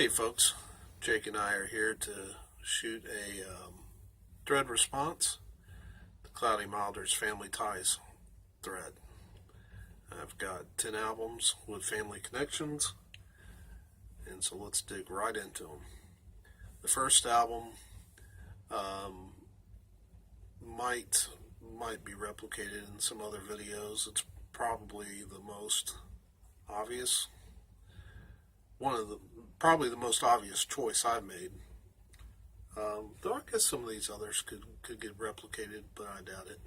Hey folks, Jake and I are here to shoot a thread response, the Cloudy Milders Family Ties thread. I've got 10 albums with family connections, and so let's dig right into them. The first album might be replicated in some other videos. It's probably the most obvious, probably the most obvious choice I've made. Though I guess some of these others could get replicated, but I doubt it.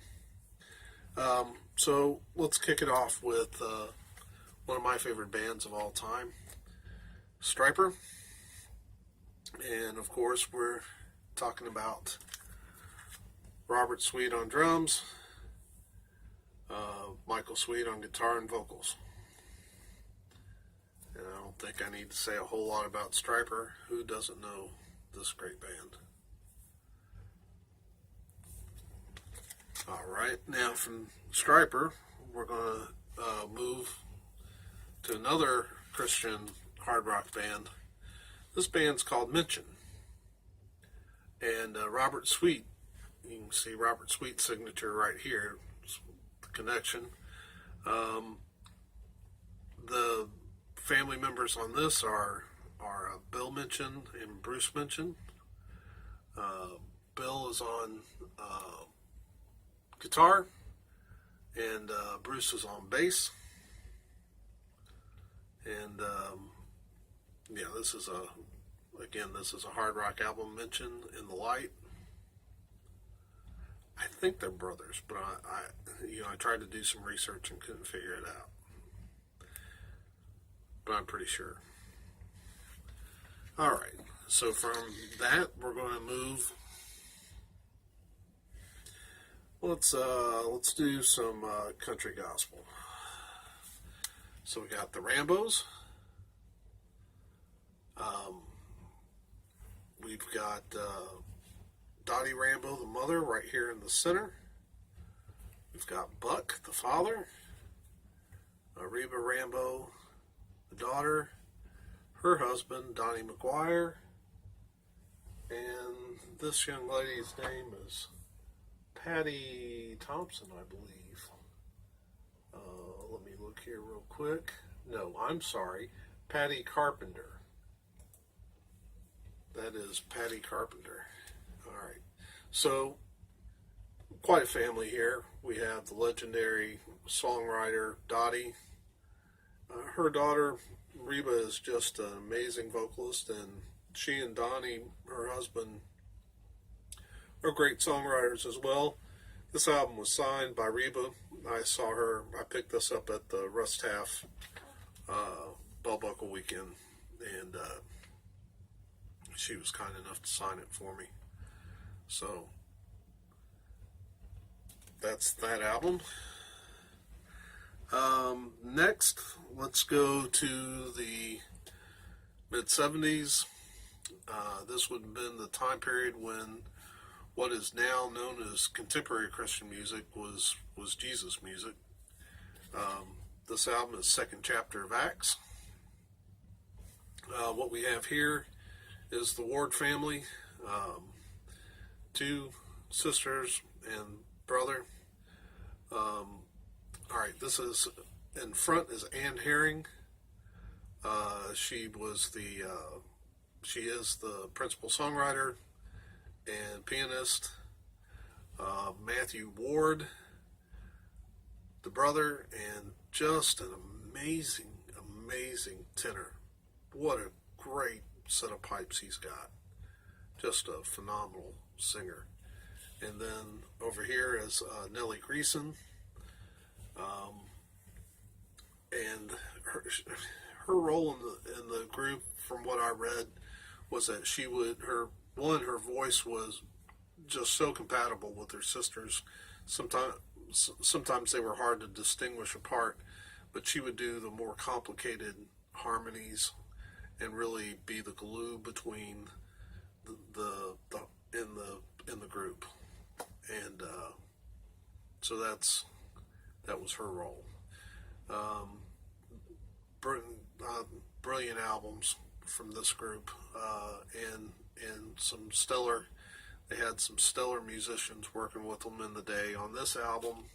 So let's kick it off with one of my favorite bands of all time, Stryper. And of course we're talking about Robert Sweet on drums, Michael Sweet on guitar and vocals. And I don't think I need to say a whole lot about Stryper. Who doesn't know this great band? Alright, now from Stryper, we're going to move to another Christian hard rock band. This band's called Micchon. And Robert Sweet, you can see Robert Sweet's signature right here, the connection. The family members on this are Bill Micchon and Bruce Micchon. Bill is on guitar, and Bruce is on bass. And yeah, this is a hard rock album, Micchon in the Light. I think they're brothers, but I tried to do some research and couldn't figure it out. But I'm pretty sure. Alright, so from that we're going to move. Let's do some country gospel. So we got the Rambos. We've got Dottie Rambo, the mother, right here in the center. We've got Buck, the father. Reba Rambo, the daughter. Her husband, Donnie McGuire. And this young lady's name is Patty Thompson, I believe. Let me look here real quick. No, I'm sorry. Patty Carpenter. That is Patty Carpenter. Alright. So, quite a family here. We have the legendary songwriter Dottie. Her daughter, Reba, is just an amazing vocalist, and she and Donnie, her husband, are great songwriters as well. This album was signed by Reba. I picked this up at the Rust Half Bell Buckle weekend, and she was kind enough to sign it for me. So, that's that album. Next, let's go to the mid-70s. This would have been the time period when what is now known as contemporary Christian music was Jesus music. This album is Second Chapter of Acts. What we have here is the Ward family, 2 sisters and brother. Alright, this is, in front is Ann Herring. She is the principal songwriter and pianist. Matthew Ward, the brother, and just an amazing tenor. What a great set of pipes he's got. Just a phenomenal singer. And then over here is Nellie Greason. And her role in the group, from what I read, was that her voice was just so compatible with her sisters. Sometimes they were hard to distinguish apart, but she would do the more complicated harmonies and really be the glue between in the group. And so that was her role. Brilliant albums, from this group, and some stellar. They had some stellar musicians working with them in the day on this album.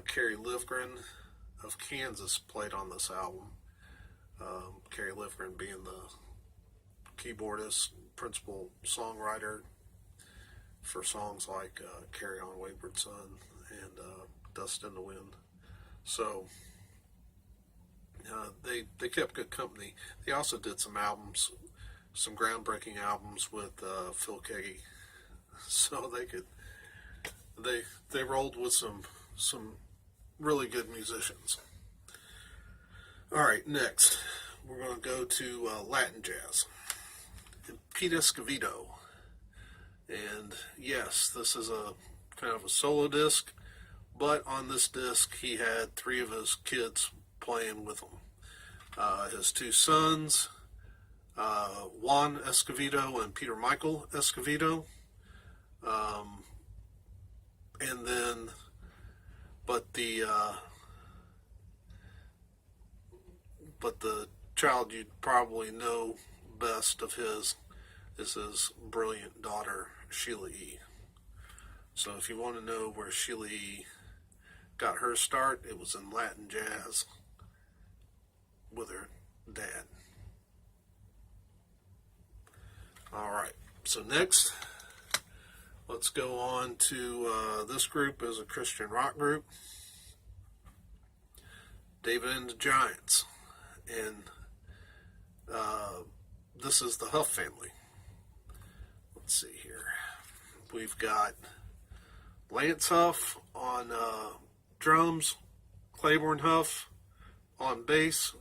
Kerry Livgren of Kansas played on this album. Kerry Livgren being the keyboardist, principal songwriter for songs like Carry On Wayward Son and Dust in the Wind. So they kept good company. They also did some albums, some groundbreaking albums with Phil Keaggy. So they rolled with some really good musicians. All right, next we're going to go to Latin jazz. And Pete Escovedo. And yes, this is a kind of a solo disc, but on this disc he had 3 of his kids playing with him. His 2 sons, Juan Escovedo and Peter Michael Escovedo. And then, but the child you'd probably know best of his is his brilliant daughter, Sheila E. So if you want to know where Sheila E. got her start, it was in Latin jazz with her dad. All right, so next, let's go on to this group is a Christian rock group, David and the Giants, and this is the Huff Family. Let's see here. We've got Lance Huff on drums, Claiborne Huff on bass,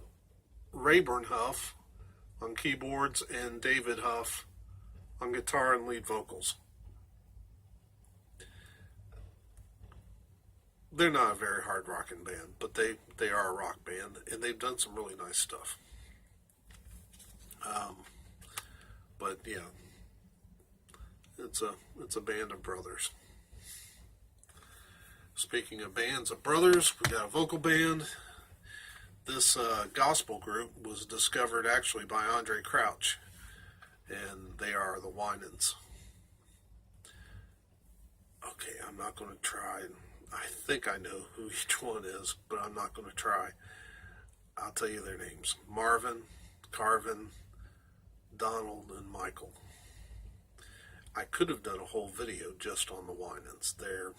Rayburn Huff on keyboards, and David Huff on guitar and lead vocals. They're not a very hard rocking band, but they are a rock band, and they've done some really nice stuff. But yeah, it's a band of brothers. Speaking of bands of brothers, we got a vocal band. This gospel group was discovered actually by Andre Crouch, and they are the Winans. Okay, I'm not going to try. I think I know who each one is, but I'm not going to try. I'll tell you their names. Marvin, Carvin, Donald, and Michael. I could have done a whole video just on the Winans. They're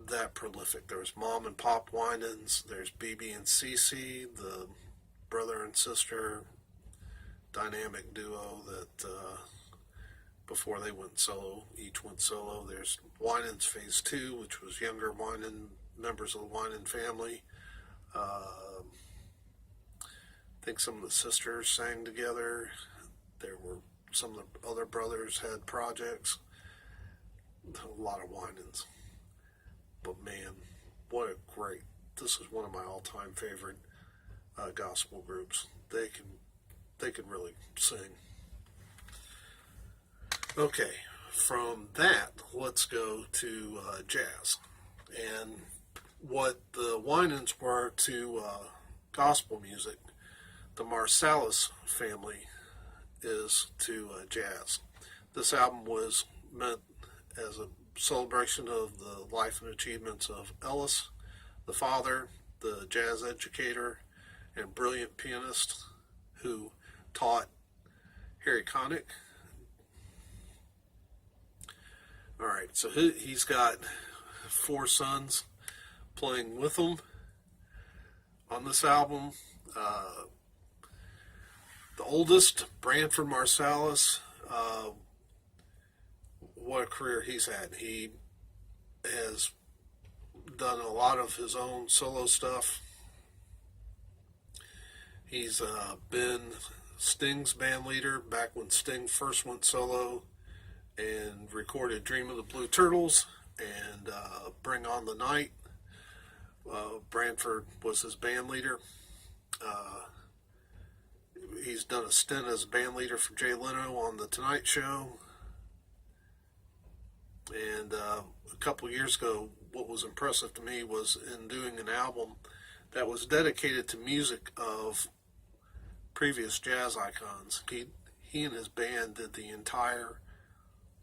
that prolific. There's Mom and Pop Winans. There's BB and CC, the brother and sister dynamic duo that before they went solo, each went solo. There's Winans Phase 2, which was younger Winan members of the Winan family. I think some of the sisters sang together. There were some of the other brothers had projects. A lot of Winans. But man, what a great, this is one of my all-time favorite gospel groups. They can really sing. Okay, from that, let's go to jazz. And what the Winans were to gospel music, the Marsalis family is to jazz. This album was meant as a celebration of the life and achievements of Ellis, the father, the jazz educator, and brilliant pianist who taught Harry Connick. All right, so he's got 4 sons playing with him on this album. The oldest, Branford Marsalis, what a career he's had. He has done a lot of his own solo stuff. He's been Sting's band leader back when Sting first went solo and recorded Dream of the Blue Turtles and Bring On the Night. Branford was his band leader. He's done a stint as band leader for Jay Leno on The Tonight Show. And a couple years ago, what was impressive to me was in doing an album that was dedicated to music of previous jazz icons. He and his band did the entire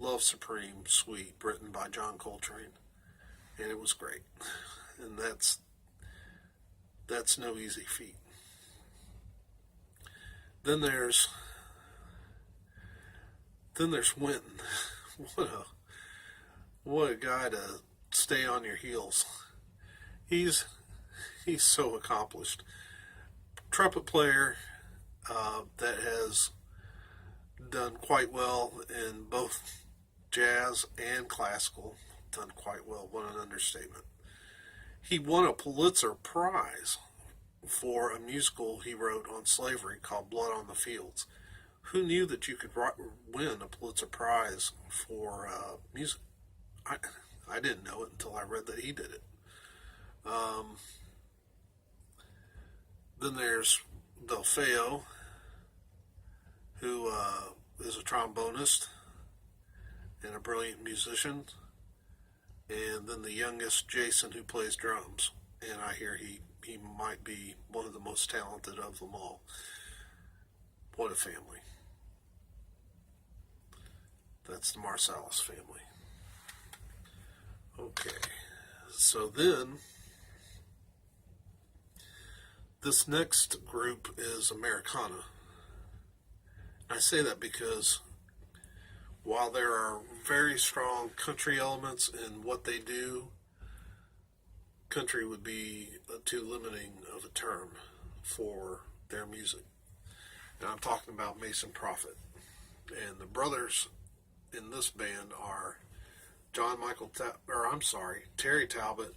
Love Supreme suite written by John Coltrane, and it was great. And that's no easy feat. Then there's Wynton. What a guy to stay on your heels. He's so accomplished. Trumpet player that has done quite well in both jazz and classical. Done quite well. What an understatement. He won a Pulitzer Prize for a musical he wrote on slavery called Blood on the Fields. Who knew that you could win a Pulitzer Prize for music? I didn't know it until I read that he did it. Then there's Delfeo, who is a trombonist and a brilliant musician. And then the youngest, Jason, who plays drums. And I hear he might be one of the most talented of them all. What a family. That's the Marsalis family. Okay, so then this next group is Americana. I say that because while there are very strong country elements in what they do, country would be too limiting of a term for their music. And I'm talking about Mason Prophet. And the brothers in this band are Terry Talbot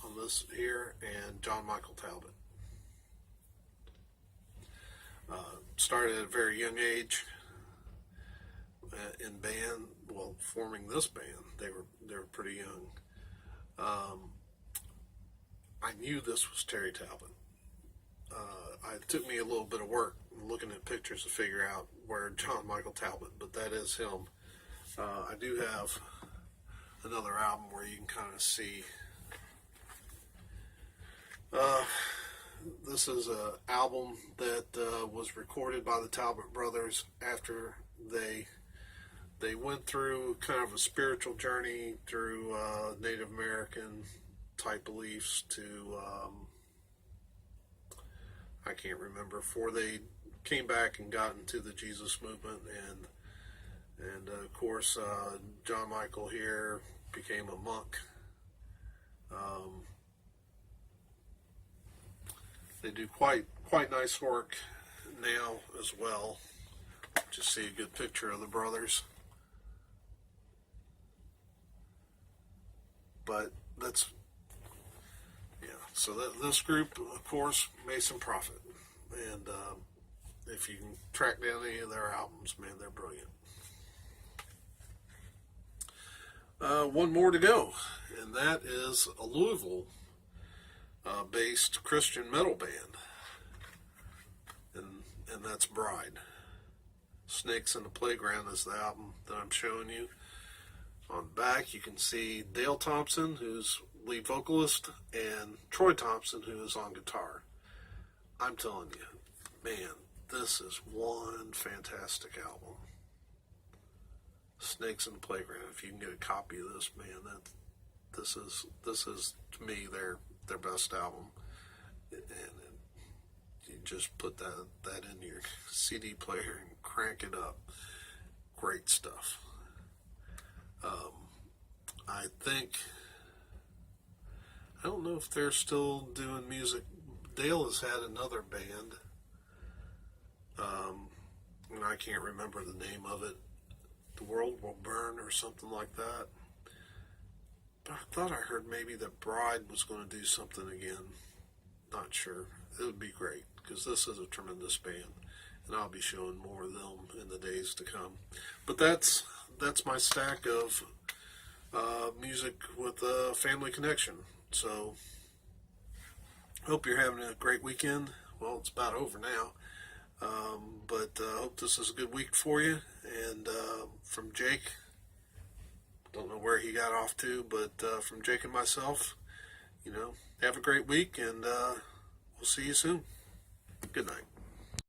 on this here, and John Michael Talbot. Started at a very young age in band. Well, forming this band, they were pretty young. I knew this was Terry Talbot. It took me a little bit of work looking at pictures to figure out where John Michael Talbot, but that is him. I do have another album where you can kind of see. This is an album that was recorded by the Talbot brothers after they went through kind of a spiritual journey through Native American type beliefs to I can't remember, before they came back and got into the Jesus movement, and of course John Michael here became a monk. They do quite nice work now as well. Just see a good picture of the brothers. But that's, yeah. So this group, of course, Mason Prophet, and if you can track down any of their albums, man, they're brilliant. One more to go, and that is a Louisville based Christian metal band, and that's Bride. Snakes in the Playground is the album that I'm showing you. On the back you can see Dale Thompson, who's lead vocalist, and Troy Thompson, who is on guitar. I'm telling you, man, this is one fantastic album. Snakes in the Playground. If you can get a copy of this, man, this is to me their best album, and you just put that in your CD player and crank it up. Great stuff. I don't know if they're still doing music. Dale has had another band, and I can't remember the name of it. The World Will Burn or something like that. But I thought I heard maybe that Bride was going to do something again. Not sure. It would be great, because this is a tremendous band, and I'll be showing more of them in the days to come. But that's my stack of music with a family connection. So, hope you're having a great weekend. Well, it's about over now. But I hope this is a good week for you. And from Jake, don't know where he got off to, but from Jake and myself, have a great week, and we'll see you soon. Good night.